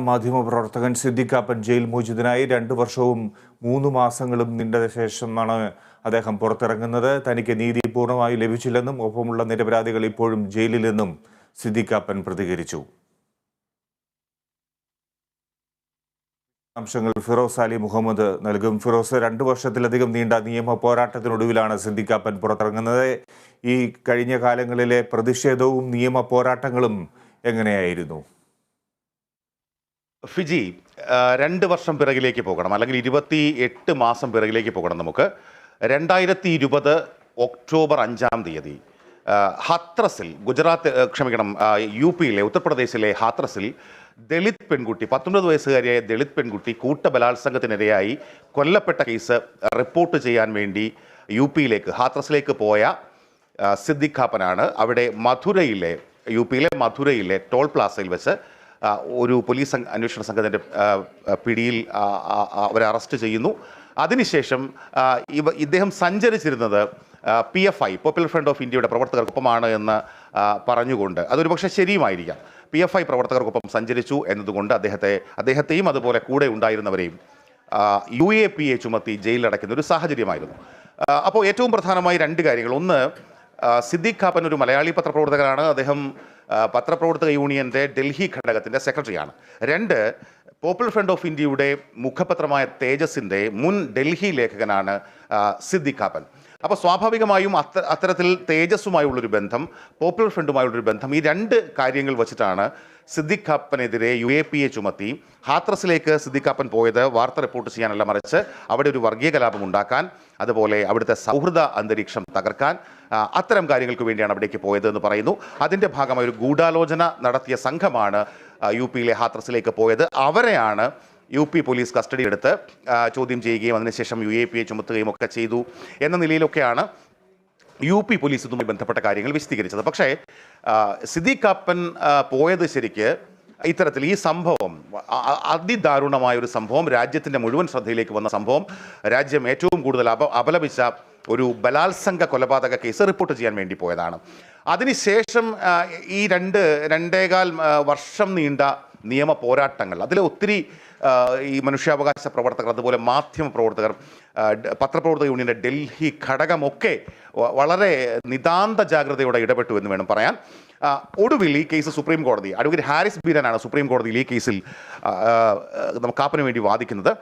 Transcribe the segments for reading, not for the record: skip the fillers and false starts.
മാധ്യമപ്രവർത്തകൻ സിദ്ദിഖ് കാപ്പൻ ജയിൽ മോചിതനായി 2 വർഷവും 3 മാസങ്ങളും നീണ്ട ശേഷമാണ് അദ്ദേഹം പുറത്തിറങ്ങുന്നത്. തനിക്ക് നീതി പൂർണ്ണമായി ലഭിച്ചില്ലെന്നും ഒപ്പമുള്ള നിരപരാധികൾ ഇപ്പോഴും ജയിലിലെന്നും സിദ്ദിഖ് കാപ്പൻ പ്രതികരിച്ചു. അംശങ്ങൾ ഫിറോസ് അലി മുഹമ്മദ് നൽകും. ഫിറോസ്, 2 വർഷത്തിലധികം നീണ്ട നിയമ പോരാട്ടത്തിനൊടുവിലാണ് സിദ്ദിഖ് കാപ്പൻ പുറത്തിറങ്ങുന്നത്. ഈ കഴിഞ്ഞ കാലങ്ങളിലെ പ്രതിഷേധവും നിയമ പോരാട്ടങ്ങളും എങ്ങനെയായിരുന്നു? ഫിജി, 2 വർഷം പിറകിലേക്ക് പോകണം, അല്ലെങ്കിൽ 28 മാസം പിറകിലേക്ക് പോകണം. നമുക്ക് 2020 ഒക്ടോബർ 5-ാം തീയതി ഹാത്രസിൽ, UP-യിലെ ഉത്തർപ്രദേശിലെ ഹാത്രസിൽ ദളിത് പെൺകുട്ടി, 19 വയസ്സുകാരിയായ ദളിത് പെൺകുട്ടി കൂട്ടബലാത്സംഗത്തിനിരയായി കൊല്ലപ്പെട്ട കേസ് റിപ്പോർട്ട് ചെയ്യാൻ വേണ്ടി UP-യിലേക്ക് ഹാത്രസിലേക്ക് പോയ സിദ്ദിഖ് കാപ്പനാണ് അവിടെ UP-യിലെ മധുരയിലെ ടോൾ പ്ലാസയിൽ വെച്ച് ഒരു പോലീസ് അന്വേഷണ സംഘത്തിൻ്റെ പിടിയിൽ അവരെ അറസ്റ്റ് ചെയ്യുന്നു. അതിനുശേഷം ഇദ്ദേഹം സഞ്ചരിച്ചിരുന്നത് PFI, പോപ്പുലർ ഫ്രണ്ട് ഓഫ് ഇന്ത്യയുടെ പ്രവർത്തകർക്കൊപ്പമാണ് എന്ന് പറഞ്ഞുകൊണ്ട്, അതൊരു പക്ഷേ ശരിയുമായിരിക്കാം. PFI പ്രവർത്തകർക്കൊപ്പം സഞ്ചരിച്ചു എന്നതുകൊണ്ട് അദ്ദേഹത്തെയും അതുപോലെ കൂടെ ഉണ്ടായിരുന്നവരെയും UAPA ചുമത്തി ജയിലിലടയ്ക്കുന്ന ഒരു സാഹചര്യമായിരുന്നു. അപ്പോൾ ഏറ്റവും പ്രധാനമായി 2 കാര്യങ്ങൾ. ഒന്ന്, സിദ്ദിഖ് കാപ്പൻ ഒരു മലയാളി പത്രപ്രവർത്തകനാണ്. അദ്ദേഹം പത്രപ്രവർത്തക യൂണിയൻ്റെ ഡൽഹി ഘടകത്തിൻ്റെ സെക്രട്ടറിയാണ്. 2, പോപ്പുലർ ഫ്രണ്ട് ഓഫ് ഇന്ത്യയുടെ മുഖപത്രമായ തേജസിൻ്റെ മുൻ ഡൽഹി ലേഖകനാണ് സിദ്ദിഖ് കാപ്പൻ. അപ്പോൾ സ്വാഭാവികമായും അത്തരത്തിൽ തേജസ്സുമായുള്ളൊരു ബന്ധം, പോപ്പുലർ ഫ്രണ്ടുമായുള്ളൊരു ബന്ധം, ഈ 2 കാര്യങ്ങൾ വച്ചിട്ടാണ് സിദ്ദിഖ് കാപ്പനെതിരെ UAPA ചുമത്തി ഹാത്രസിലേക്ക് സിദ്ദിഖ് കാപ്പൻ പോയത് വാർത്ത റിപ്പോർട്ട് ചെയ്യാനല്ല, മറിച്ച് അവിടെ ഒരു വർഗീയ കലാപം ഉണ്ടാക്കാൻ, അതുപോലെ അവിടുത്തെ സൗഹൃദ അന്തരീക്ഷം തകർക്കാൻ, അത്തരം കാര്യങ്ങൾക്ക് വേണ്ടിയാണ് അവിടേക്ക് പോയത് എന്ന് പറയുന്നു. അതിൻ്റെ ഭാഗമായി ഒരു ഗൂഢാലോചന നടത്തിയ സംഘമാണ് UP-യിലെ ഹാത്രസിലേക്ക് പോയത്. അവരെയാണ് UP പോലീസ് കസ്റ്റഡി എടുത്ത് ചോദ്യം ചെയ്യുകയും അതിനുശേഷം UAPA ചുമത്തുകയും ഒക്കെ ചെയ്തു എന്ന നിലയിലൊക്കെയാണ് UP പോലീസ് ഇതുമായി ബന്ധപ്പെട്ട കാര്യങ്ങൾ വിശദീകരിച്ചത്. പക്ഷേ സിദ്ദിഖ് കാപ്പൻ പോയത് ശരിക്ക് ഇത്തരത്തിൽ ഈ സംഭവം, അതിദാരുണമായ ഒരു സംഭവം, രാജ്യത്തിൻ്റെ മുഴുവൻ ശ്രദ്ധയിലേക്ക് വന്ന സംഭവം, രാജ്യം ഏറ്റവും കൂടുതൽ അപലപിച്ച ഒരു ബലാത്സംഗ കൊലപാതക കേസ് റിപ്പോർട്ട് ചെയ്യാൻ വേണ്ടി പോയതാണ്. അതിനുശേഷം ഈ 2.25 വർഷം നീണ്ട നിയമ പോരാട്ടങ്ങൾ, അതിൽ ഒത്തിരി ഈ മനുഷ്യാവകാശ പ്രവർത്തകർ, അതുപോലെ മാധ്യമ പ്രവർത്തകർ, പത്രപ്രവർത്തക യൂണിയൻ്റെ ഡൽഹി ഘടകമൊക്കെ വളരെ നിതാന്ത ജാഗ്രതയോടെ ഇടപെട്ടു എന്ന് വേണം പറയാൻ. ഒടുവിൽ ഈ കേസ് സുപ്രീം കോടതി, അഡ്വക്കേറ്റ് ഹാരിസ് ബീരനാണ് സുപ്രീം കോടതിയിൽ ഈ കേസിൽ കാപ്പന് വേണ്ടി വാദിക്കുന്നത്.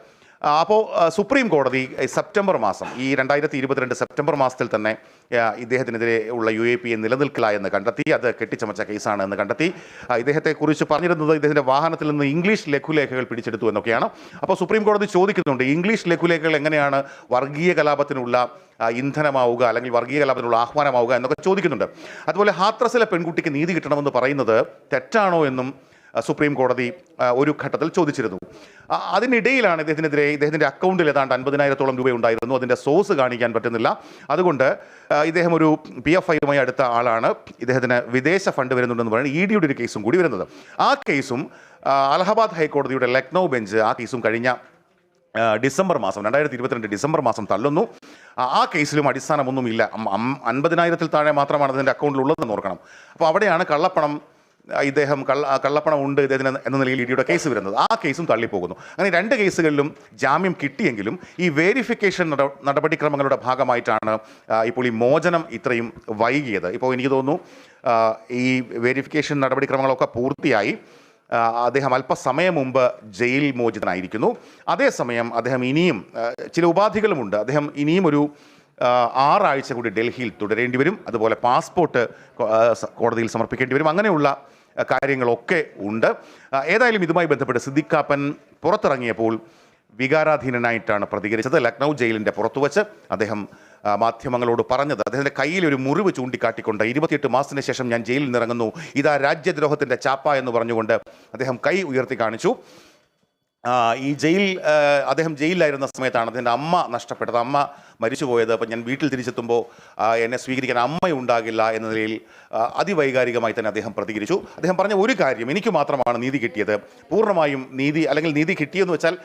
അപ്പോൾ സുപ്രീം കോടതി സെപ്റ്റംബർ മാസം, ഈ 2022 സെപ്റ്റംബർ മാസത്തിൽ തന്നെ ഇദ്ദേഹത്തിനെതിരെ ഉള്ള UAPA നിലനിൽക്കില്ല എന്ന് കണ്ടെത്തി. അത് കെട്ടിച്ചമച്ച കേസാണ് എന്ന് കണ്ടെത്തി. ഇദ്ദേഹത്തെക്കുറിച്ച് പറഞ്ഞിരുന്നത് ഇദ്ദേഹത്തിൻ്റെ വാഹനത്തിൽ നിന്ന് ഇംഗ്ലീഷ് ലഘുലേഖകൾ പിടിച്ചെടുത്തു എന്നൊക്കെയാണ്. അപ്പോൾ സുപ്രീം കോടതി ചോദിക്കുന്നുണ്ട്, ഇംഗ്ലീഷ് ലഘുലേഖകൾ എങ്ങനെയാണ് വർഗീയ കലാപത്തിനുള്ള ഇന്ധനമാവുക, അല്ലെങ്കിൽ വർഗീയ കലാപത്തിനുള്ള ആഹ്വാനമാവുക എന്നൊക്കെ ചോദിക്കുന്നുണ്ട്. അതുപോലെ ഹാത്രസിലെ പെൺകുട്ടിക്ക് നീതി കിട്ടണമെന്ന് പറയുന്നത് തെറ്റാണോ എന്നും സുപ്രീം കോടതി ഒരു ഘട്ടത്തിൽ ചോദിച്ചിരുന്നു. അതിനിടയിലാണ് ഇദ്ദേഹത്തിൻ്റെ അക്കൗണ്ടിൽ ഏതാണ്ട് 50,000-ഓളം രൂപ ഉണ്ടായിരുന്നു. അതിൻ്റെ സോഴ്സ് കാണിക്കാൻ പറ്റുന്നില്ല. അതുകൊണ്ട് ഇദ്ദേഹം ഒരു PFI-യുമായി അടുത്ത ആളാണ്. ഇദ്ദേഹത്തിന് വിദേശ ഫണ്ട് വരുന്നുണ്ടെന്ന് പറയുന്നത് ED-യുടെ ഒരു കേസും കൂടി വരുന്നത്. ആ കേസും അലഹബാദ് ഹൈക്കോടതിയുടെ ലക്നൗ ബെഞ്ച് ആ കേസും കഴിഞ്ഞ ഡിസംബർ മാസം, 2022 ഡിസംബർ മാസം തള്ളുന്നു. ആ കേസിലും അടിസ്ഥാനമൊന്നുമില്ല. 50,000-ൽ താഴെ മാത്രമാണ് അതിൻ്റെ അക്കൗണ്ടിലുള്ളതെന്ന് ഓർക്കണം. അപ്പോൾ അവിടെയാണ് കള്ളപ്പണം ഉണ്ട് ഇദ്ദേഹത്തിന് എന്ന നിലയിൽ ED-യുടെ കേസ് വരുന്നത്. ആ കേസും തള്ളിപ്പോകുന്നു. അങ്ങനെ 2 കേസുകളിലും ജാമ്യം കിട്ടിയെങ്കിലും ഈ വേരിഫിക്കേഷൻ നടപടിക്രമങ്ങളുടെ ഭാഗമായിട്ടാണ് ഇപ്പോൾ ഈ മോചനം ഇത്രയും വൈകിയത്. ഇപ്പോൾ എനിക്ക് തോന്നുന്നു ഈ വേരിഫിക്കേഷൻ നടപടിക്രമങ്ങളൊക്കെ പൂർത്തിയായി. അദ്ദേഹം അല്പസമയം മുമ്പ് ജയിൽ മോചിതനായിരിക്കുന്നു. അതേസമയം അദ്ദേഹം ഇനിയും ചില ഉപാധികളുമുണ്ട്. അദ്ദേഹം ഇനിയും ഒരു 6 ആഴ്ച കൂടി ഡൽഹിയിൽ തുടരേണ്ടി വരും. അതുപോലെ പാസ്പോർട്ട് കോടതിയിൽ സമർപ്പിക്കേണ്ടി വരും. അങ്ങനെയുള്ള കാര്യങ്ങളൊക്കെ ഉണ്ട്. ഏതായാലും ഇതുമായി ബന്ധപ്പെട്ട് സിദ്ദിഖ് കാപ്പൻ പുറത്തിറങ്ങിയപ്പോൾ വികാരാധീനനായിട്ടാണ് പ്രതികരിച്ചത്. ലക്നൗ ജയിലിൻ്റെ പുറത്തുവച്ച് അദ്ദേഹം മാധ്യമങ്ങളോട് പറഞ്ഞത്, അദ്ദേഹത്തിൻ്റെ കയ്യിൽ ഒരു മുറിവ് ചൂണ്ടിക്കാട്ടിക്കൊണ്ട്, 28 മാസത്തിന് ശേഷം ഞാൻ ജയിലിൽ നിന്നിറങ്ങുന്നു, ഇതാ രാജ്യദ്രോഹത്തിൻ്റെ ചാപ്പ എന്ന് പറഞ്ഞുകൊണ്ട് അദ്ദേഹം കൈ ഉയർത്തി കാണിച്ചു. അദ്ദേഹം ജയിലിലായിരുന്ന സമയത്താണ് അദ്ദേഹത്തിൻ്റെ അമ്മ നഷ്ടപ്പെട്ടത്. അമ്മ മരിച്ചുപോയത്. അപ്പം ഞാൻ വീട്ടിൽ തിരിച്ചെത്തുമ്പോൾ എന്നെ സ്വീകരിക്കാൻ അമ്മയുണ്ടാകില്ല എന്ന നിലയിൽ അതിവൈകാരികമായി തന്നെ അദ്ദേഹം പ്രതികരിച്ചു. അദ്ദേഹം പറഞ്ഞ ഒരു കാര്യം, എനിക്ക് മാത്രമാണ് നീതി കിട്ടിയത്, പൂർണ്ണമായും നീതി കിട്ടിയെന്ന് വെച്ചാൽ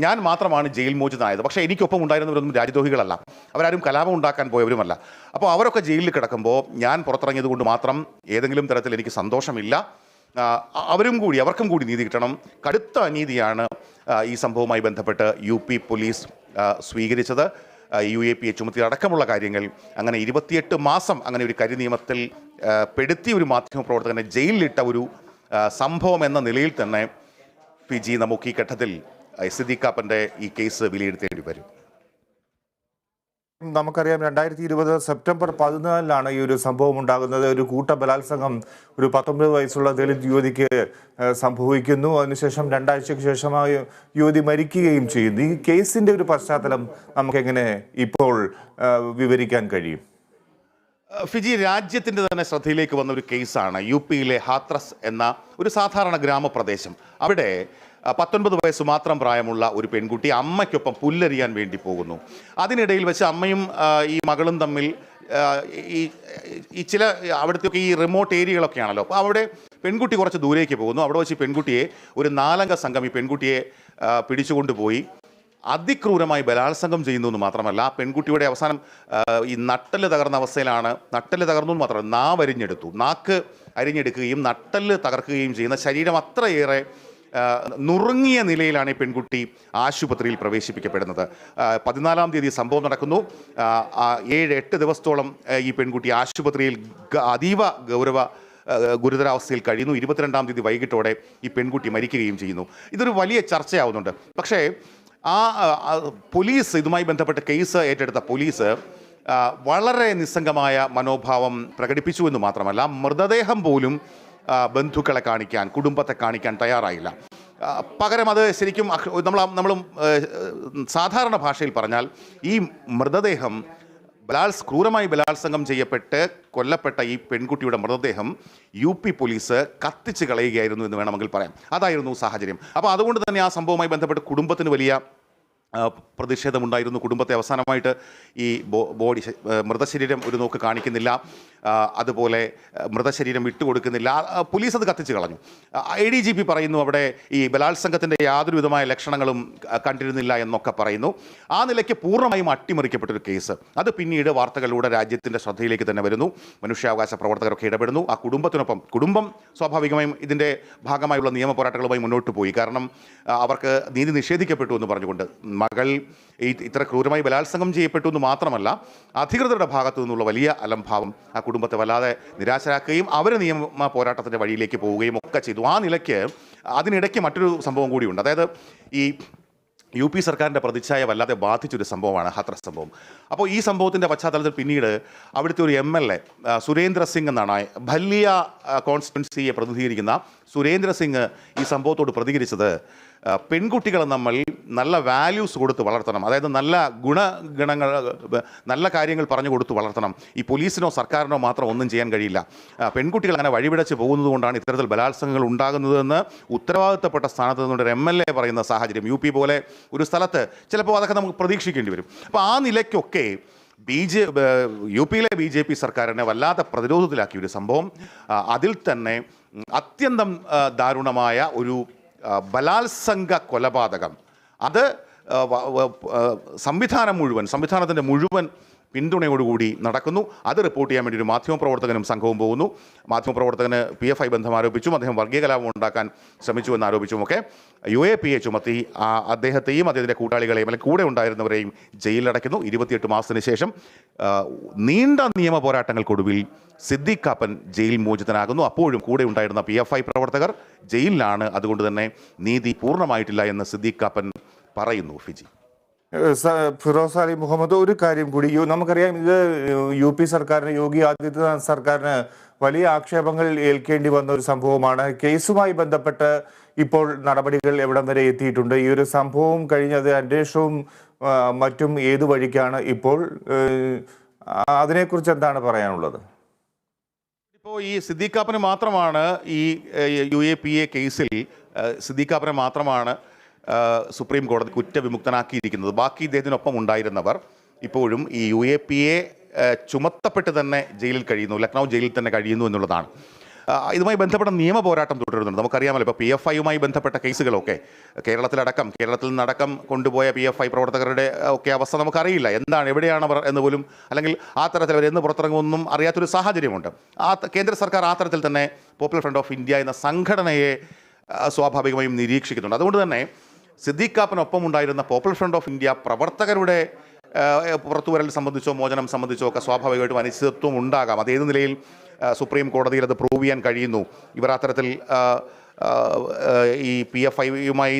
ഞാൻ മാത്രമാണ് ജയിൽ മോചിതനായത്. പക്ഷേ എനിക്കൊപ്പം ഉണ്ടായിരുന്നവരൊന്നും രാജ്യദ്രോഹികളല്ല, അവരാരും കലാപം ഉണ്ടാക്കാൻ പോയവരുമല്ല. അപ്പോൾ അവരൊക്കെ ജയിലിൽ കിടക്കുമ്പോൾ ഞാൻ പുറത്തിറങ്ങിയത് കൊണ്ട് മാത്രം ഏതെങ്കിലും തരത്തിൽ എനിക്ക് സന്തോഷമില്ല. അവർക്കും കൂടി നീതി കിട്ടണം. കടുത്ത അനീതിയാണ് ഈ സംഭവവുമായി ബന്ധപ്പെട്ട് UP പോലീസ് സ്വീകരിച്ചത്. UAPA ചുമത്തി അടക്കമുള്ള കാര്യങ്ങൾ. അങ്ങനെ 28 മാസം അങ്ങനെ ഒരു കരിനിയമത്തിൽ പെടുത്തിയ ഒരു മാധ്യമപ്രവർത്തകനെ ജയിലിലിട്ട ഒരു സംഭവം എന്ന നിലയിൽ തന്നെ ഫിജി നമുക്ക് ഈ ഘട്ടത്തിൽ സിദ്ദീഖ് കാപ്പൻ്റെ ഈ കേസ് വിലയിരുത്തേണ്ടി വരും. നമുക്കറിയാം 2020 സെപ്റ്റംബർ 14 ഈ ഒരു സംഭവം ഉണ്ടാകുന്നത്. ഒരു കൂട്ട ബലാത്സംഗം ഒരു 19 വയസ്സുള്ള ദളിത് യുവതിക്ക് സംഭവിക്കുന്നു. അതിനുശേഷം 2 ആഴ്ചയ്ക്ക് ശേഷമായി യുവതി മരിക്കുകയും ചെയ്യുന്നു. ഈ കേസിന്റെ ഒരു പശ്ചാത്തലം നമുക്കെങ്ങനെ ഇപ്പോൾ വിവരിക്കാൻ കഴിയും? ഫിജി, രാജ്യത്തിൻ്റെ തന്നെ ശ്രദ്ധയിലേക്ക് വന്ന ഒരു കേസാണ്. UPയിലെ ഹാത്രസ് എന്ന ഒരു സാധാരണ ഗ്രാമപ്രദേശം. അവിടെ 19 വയസ്സ് മാത്രം പ്രായമുള്ള ഒരു പെൺകുട്ടി അമ്മയ്ക്കൊപ്പം പുല്ലരിയാൻ വേണ്ടി പോകുന്നു. അതിനിടയിൽ വെച്ച് അമ്മയും ഈ മകളും തമ്മിൽ ഈ ചില അവിടുത്തെ ഈ റിമോട്ട് ഏരിയകളൊക്കെ ആണല്ലോ. അപ്പോൾ അവിടെ പെൺകുട്ടി കുറച്ച് ദൂരേക്ക് പോകുന്നു. അവിടെ വെച്ച് പെൺകുട്ടിയെ ഒരു 4 അംഗ സംഘം ഈ പെൺകുട്ടിയെ പിടിച്ചുകൊണ്ടുപോയി അതിക്രൂരമായി ബലാത്സംഗം ചെയ്യുന്നു എന്ന് മാത്രമല്ല, ആ പെൺകുട്ടിയുടെ അവസാനം ഈ നട്ടല് തകർന്ന അവസ്ഥയിലാണ്. നട്ടല് തകർന്നു എന്ന് മാത്രമല്ല, നാക്ക് അരിഞ്ഞെടുക്കുകയും നട്ടല് തകർക്കുകയും ചെയ്യുന്ന, ശരീരം അത്രയേറെ നുറുങ്ങിയ നിലയിലാണ് ഈ പെൺകുട്ടി ആശുപത്രിയിൽ പ്രവേശിപ്പിക്കപ്പെടുന്നത്. 14-ാം തീയതി സംഭവം നടക്കുന്നു. 7-8 ദിവസത്തോളം ഈ പെൺകുട്ടി ആശുപത്രിയിൽ അതീവ ഗുരുതരാവസ്ഥയിൽ കഴിയുന്നു. 22-ാം തീയതി വൈകിട്ടോടെ ഈ പെൺകുട്ടി മരിക്കുകയും ചെയ്യുന്നു. ഇതൊരു വലിയ ചർച്ചയാവുന്നുണ്ട്. പക്ഷേ പോലീസ് ഇതുമായി ബന്ധപ്പെട്ട് കേസ് ഏറ്റെടുത്ത പോലീസ് വളരെ നിസ്സംഗമായ മനോഭാവം പ്രകടിപ്പിച്ചു എന്ന് മാത്രമല്ല, മൃതദേഹം പോലും ബന്ധുക്കളെ കാണിക്കാൻ, കുടുംബത്തെ കാണിക്കാൻ തയ്യാറായില്ല. പകരം അത് ശരിക്കും നമ്മളും സാധാരണ ഭാഷയിൽ പറഞ്ഞാൽ ഈ മൃതദേഹം ക്രൂരമായി ബലാത്സംഗം ചെയ്യപ്പെട്ട് കൊല്ലപ്പെട്ട ഈ പെൺകുട്ടിയുടെ മൃതദേഹം UP പോലീസ് കത്തിച്ച് കളയുകയായിരുന്നു എന്ന് വേണമെങ്കിൽ പറയാം. അതായിരുന്നു സാഹചര്യം. അപ്പോൾ അതുകൊണ്ട് തന്നെ ആ സംഭവവുമായി ബന്ധപ്പെട്ട് കുടുംബത്തിന് വലിയ പ്രതിഷേധമുണ്ടായിരുന്നു. കുടുംബത്തെ അവസാനമായിട്ട് ഈ മൃതശരീരം ഒരു നോക്ക് കാണിക്കുന്നില്ല, അതുപോലെ മൃതശരീരം വിട്ടുകൊടുക്കുന്നില്ല. പോലീസ് അത് കത്തിച്ച് കളഞ്ഞു. ADGP പറയുന്നു അവിടെ ഈ ബലാത്സംഗത്തിൻ്റെ യാതൊരു വിധമായ ലക്ഷണങ്ങളും കണ്ടിരുന്നില്ല എന്നൊക്കെ പറയുന്നു. ആ നിലയ്ക്ക് പൂർണ്ണമായും അട്ടിമറിക്കപ്പെട്ടൊരു കേസ്. അത് പിന്നീട് വാർത്തകളിലൂടെ രാജ്യത്തിൻ്റെ ശ്രദ്ധയിലേക്ക് തന്നെ വരുന്നു. മനുഷ്യാവകാശ പ്രവർത്തകരൊക്കെ ഇടപെടുന്നു. ആ കുടുംബം സ്വാഭാവികമായും ഇതിൻ്റെ ഭാഗമായുള്ള നിയമ പോരാട്ടങ്ങളുമായി മുന്നോട്ട് പോയി. കാരണം അവർക്ക് നീതി നിഷേധിക്കപ്പെട്ടു എന്ന് പറഞ്ഞുകൊണ്ട്. മകൾ ഇത്ര ക്രൂരമായി ബലാത്സംഗം ചെയ്യപ്പെട്ടു എന്ന് മാത്രമല്ല, അധികൃതരുടെ ഭാഗത്തു നിന്നുള്ള വലിയ അലംഭാവം ആ കുടുംബത്തെ വല്ലാതെ നിരാശരാക്കുകയും അവർ നിയമ പോരാട്ടത്തിൻ്റെ വഴിയിലേക്ക് പോവുകയും ഒക്കെ ചെയ്തു. ആ നിലയ്ക്ക് അതിനിടയ്ക്ക് മറ്റൊരു സംഭവം കൂടിയുണ്ട്. അതായത് ഈ UP സർക്കാരിൻ്റെ പ്രതിച്ഛായ വല്ലാതെ ബാധിച്ചൊരു സംഭവമാണ് ഹാത്രസ് സംഭവം. അപ്പോൾ ഈ സംഭവത്തിൻ്റെ പശ്ചാത്തലത്തിൽ പിന്നീട് അവിടുത്തെ ഒരു MLA സുരേന്ദ്ര സിംഗ് എന്നാണ്, ഭല്ലിയ കോൺസ്റ്റിറ്റ്യുവൻസിയെ പ്രതിനിധീകരിക്കുന്ന സുരേന്ദ്ര സിംഗ് ഈ സംഭവത്തോട് പ്രതികരിച്ചത്, പെൺകുട്ടികളെ നമ്മൾ നല്ല വാല്യൂസ് കൊടുത്ത് വളർത്തണം, അതായത് നല്ല കാര്യങ്ങൾ പറഞ്ഞു കൊടുത്ത് വളർത്തണം. ഈ പോലീസിനോ സർക്കാരിനോ മാത്രം ഒന്നും ചെയ്യാൻ കഴിയില്ല. പെൺകുട്ടികൾ അങ്ങനെ വഴിപിടച്ച് പോകുന്നത് കൊണ്ടാണ് ഇത്തരത്തിൽ ബലാത്സംഗങ്ങൾ ഉണ്ടാകുന്നതെന്ന് ഉത്തരവാദിത്തപ്പെട്ട സ്ഥാനത്ത് നിന്നുകൊണ്ട് ഒരു MLA പറയുന്ന സാഹചര്യം UP പോലെ ഒരു സ്ഥലത്ത് ചിലപ്പോൾ അതൊക്കെ നമുക്ക് പ്രതീക്ഷിക്കേണ്ടി വരും. അപ്പോൾ ആ നിലയ്ക്കൊക്കെ UPയിലെ BJP സർക്കാരിനെ വല്ലാതെ പ്രതിരോധത്തിലാക്കിയ ഒരു സംഭവം. അതിൽ തന്നെ അത്യന്തം ദാരുണമായ ഒരു ബലാത്സംഗ കൊലപാതകം. അത് സംവിധാനത്തിൻ്റെ മുഴുവൻ പിന്തുണയോടുകൂടി നടക്കുന്നു. അത് റിപ്പോർട്ട് ചെയ്യാൻ വേണ്ടി ഒരു മാധ്യമപ്രവർത്തകനും സംഘവും പോകുന്നു. മാധ്യമപ്രവർത്തകന് PFI ബന്ധം ആരോപിച്ചും അദ്ദേഹം വർഗീയ കലാപം ഉണ്ടാക്കാൻ ശ്രമിച്ചു എന്ന് ആരോപിച്ചുമൊക്കെ UAPA ചുമത്തി അദ്ദേഹത്തെയും അദ്ദേഹത്തിൻ്റെ കൂട്ടാളികളെയും അല്ലെങ്കിൽ കൂടെ ഉണ്ടായിരുന്നവരെയും ജയിലിലടയ്ക്കുന്നു. 28 മാസത്തിന് ശേഷം നീണ്ട നിയമ പോരാട്ടങ്ങൾക്കൊടുവിൽ സിദ്ദീഖ് കാപ്പൻ ജയിൽ മോചിതനാകുന്നു. അപ്പോഴും കൂടെ ഉണ്ടായിരുന്ന PFI പ്രവർത്തകർ ജയിലിലാണ്. അതുകൊണ്ട് തന്നെ നീതി പൂർണ്ണമായിട്ടില്ല എന്ന് സിദ്ദീഖ് കാപ്പൻ പറയുന്നു. ഫിജി, ഫിറോസ് അലി മുഹമ്മദ്, ഒരു കാര്യം കൂടി. നമുക്കറിയാം, ഇത് UP സർക്കാരിന്, യോഗി ആദിത്യനാഥ് സർക്കാരിന് വലിയ ആക്ഷേപങ്ങൾ ഏൽക്കേണ്ടി വന്ന ഒരു സംഭവമാണ്. കേസുമായി ബന്ധപ്പെട്ട് ഇപ്പോൾ നടപടികൾ എവിടം വരെ എത്തിയിട്ടുണ്ട്? ഈ ഒരു സംഭവം കഴിഞ്ഞത് അന്വേഷണവും മറ്റും ഏതു വഴിക്കാണ് ഇപ്പോൾ? അതിനെക്കുറിച്ച് എന്താണ് പറയാനുള്ളത്? ഇപ്പോൾ ഈ സിദ്ദീഖ് കാപ്പന് മാത്രമാണ് ഈ UAPA കേസിൽ സിദ്ദീഖ് കാപ്പനെ മാത്രമാണ് സുപ്രീം കോടതി കുറ്റവിമുക്തനാക്കിയിരിക്കുന്നത്. ബാക്കി ഇദ്ദേഹത്തിനൊപ്പം ഉണ്ടായിരുന്നവർ ഇപ്പോഴും ഈ UAPA ചുമത്തപ്പെട്ട് തന്നെ ജയിലിൽ കഴിയുന്നു, ലക്നൗ ജയിലിൽ തന്നെ കഴിയുന്നു എന്നുള്ളതാണ്. ഇതുമായി ബന്ധപ്പെട്ട നിയമ പോരാട്ടം തുടരുന്നുണ്ട്. നമുക്കറിയാമല്ലോ, ഇപ്പോൾ PFIയുമായി ബന്ധപ്പെട്ട കേസുകളൊക്കെ കേരളത്തിൽ നിന്നടക്കം കൊണ്ടുപോയ PFI പ്രവർത്തകരുടെ ഒക്കെ അവസ്ഥ നമുക്കറിയില്ല. എന്താണ്, എവിടെയാണ് അവർ എന്ന് പോലും, അല്ലെങ്കിൽ ആ തരത്തിൽ അവർ എന്ന് പുറത്തിറങ്ങുമെന്നും അറിയാത്തൊരു സാഹചര്യമുണ്ട്. കേന്ദ്ര സർക്കാർ ആ തരത്തിൽ തന്നെ പോപ്പുലർ ഫ്രണ്ട് ഓഫ് ഇന്ത്യ എന്ന സംഘടനയെ സ്വാഭാവികമായും നിരീക്ഷിക്കുന്നുണ്ട്. അതുകൊണ്ട് തന്നെ സിദ്ദീഖ് കാപ്പനൊപ്പം ഉണ്ടായിരുന്ന പോപ്പുലർ ഫ്രണ്ട് ഓഫ് ഇന്ത്യ പ്രവർത്തകരുടെ പുറത്തുവരൽ സംബന്ധിച്ചോ മോചനം സംബന്ധിച്ചോ ഒക്കെ സ്വാഭാവികമായിട്ടും അനിശ്ചിതത്വം ഉണ്ടാകാം. അത് ഏത് നിലയിൽ സുപ്രീം കോടതിയിൽ അത് പ്രൂവ് ചെയ്യാൻ കഴിയുന്നു, ഇവർ അത്തരത്തിൽ ഈ PFIയുമായി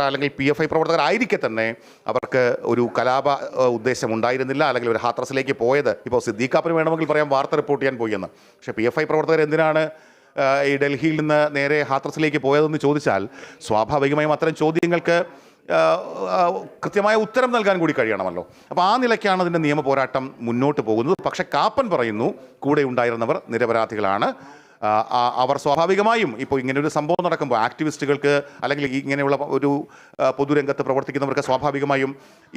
അല്ലെങ്കിൽ PFI പ്രവർത്തകരായിരിക്കെ തന്നെ അവർക്ക് ഒരു കലാപ ഉദ്ദേശം ഉണ്ടായിരുന്നില്ല, അല്ലെങ്കിൽ ഒരു ഹാത്രസിലേക്ക് പോയത്. ഇപ്പോൾ സിദ്ദീഖ് കാപ്പന് വേണമെങ്കിൽ പറയാം വാർത്ത റിപ്പോർട്ട് ചെയ്യാൻ പോയി എന്ന്. പക്ഷേ PFI പ്രവർത്തകർ എന്തിനാണ് ഈ ഡൽഹിയിൽ നിന്ന് നേരെ ഹാത്രസിലേക്ക് പോയതെന്ന് ചോദിച്ചാൽ സ്വാഭാവികമായും അത്തരം ചോദ്യങ്ങൾക്ക് കൃത്യമായ ഉത്തരം നൽകാൻ കൂടി കഴിയണമല്ലോ. അപ്പോൾ ആ നിലയ്ക്കാണ് അതിൻ്റെ നിയമ പോരാട്ടം മുന്നോട്ട് പോകുന്നത്. പക്ഷേ കാപ്പൻ പറയുന്നു കൂടെ ഉണ്ടായിരുന്നവർ നിരപരാധികളാണ്. അവർ സ്വാഭാവികമായും ഇപ്പോൾ ഇങ്ങനെയൊരു സംഭവം നടക്കുമ്പോൾ ആക്ടിവിസ്റ്റുകൾക്ക് അല്ലെങ്കിൽ ഇങ്ങനെയുള്ള ഒരു പൊതുരംഗത്ത് പ്രവർത്തിക്കുന്നവർക്ക് സ്വാഭാവികമായും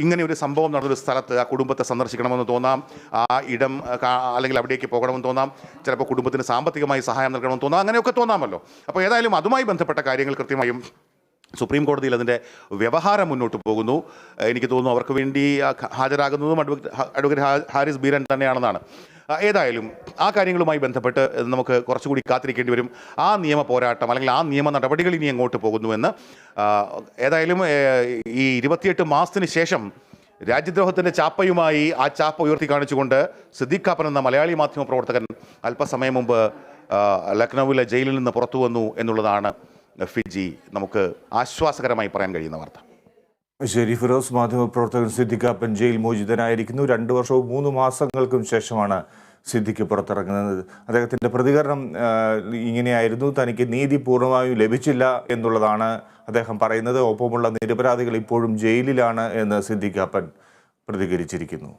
ഇങ്ങനെയൊരു സംഭവം നടന്നൊരു സ്ഥലത്ത് ആ കുടുംബത്തെ സന്ദർശിക്കണമെന്ന് തോന്നാം, ആ ഇടം അല്ലെങ്കിൽ അവിടേക്ക് പോകണമെന്ന് തോന്നാം, ചിലപ്പോൾ കുടുംബത്തിന് സാമ്പത്തികമായി സഹായം നൽകണമെന്ന് തോന്നാം, അങ്ങനെയൊക്കെ തോന്നാമല്ലോ. അപ്പോൾ ഏതായാലും അതുമായി ബന്ധപ്പെട്ട കാര്യങ്ങൾ കൃത്യമായും സുപ്രീം കോടതിയിൽ അതിൻ്റെ വ്യവഹാരം മുന്നോട്ട് പോകുന്നു. എനിക്ക് തോന്നുന്നു അവർക്ക് വേണ്ടി ഹാജരാകുന്നതും അഡ്വക്കേറ്റ് ഹാരിസ് ബീരൻ തന്നെയാണെന്നാണ്. ഏതായാലും ആ കാര്യങ്ങളുമായി ബന്ധപ്പെട്ട് നമുക്ക് കുറച്ചുകൂടി കാത്തിരിക്കേണ്ടി വരും. ആ നിയമ പോരാട്ടം അല്ലെങ്കിൽ ആ നിയമ നടപടികൾ ഇനി എങ്ങോട്ട് പോകുന്നുവെന്ന്. ഏതായാലും ഈ 28 മാസത്തിന് ശേഷം രാജ്യദ്രോഹത്തിൻ്റെ ചാപ്പയുമായി ആ ചാപ്പ ഉയർത്തി കാണിച്ചുകൊണ്ട് സിദ്ദീഖ് കാപ്പൻ എന്ന മലയാളി മാധ്യമ പ്രവർത്തകൻ അല്പസമയം മുമ്പ് ലക്നൌവിലെ ജയിലിൽ നിന്ന് പുറത്തു വന്നു എന്നുള്ളതാണ് ഫിജി നമുക്ക് ആശ്വാസകരമായി പറയാൻ കഴിയുന്ന വാർത്ത. ശരി, ഫിറോസ്. മാധ്യമപ്രവർത്തകൻ സിദ്ദീഖ് കാപ്പൻ ജയിൽ മോചിതനായിരിക്കുന്നു. 2 വർഷവും 3 മാസങ്ങൾക്കും ശേഷമാണ് സിദ്ദീഖ് പുറത്തിറങ്ങുന്നത്. അദ്ദേഹത്തിൻ്റെ പ്രതികരണം ഇങ്ങനെയായിരുന്നു: തനിക്ക് നീതി പൂർണ്ണമായും ലഭിച്ചില്ല എന്നുള്ളതാണ് അദ്ദേഹം പറയുന്നത്. ഒപ്പമുള്ള നിരപരാധികൾ ഇപ്പോഴും ജയിലിലാണ് എന്ന് സിദ്ദീഖ് കാപ്പൻ പ്രതികരിച്ചിരിക്കുന്നു.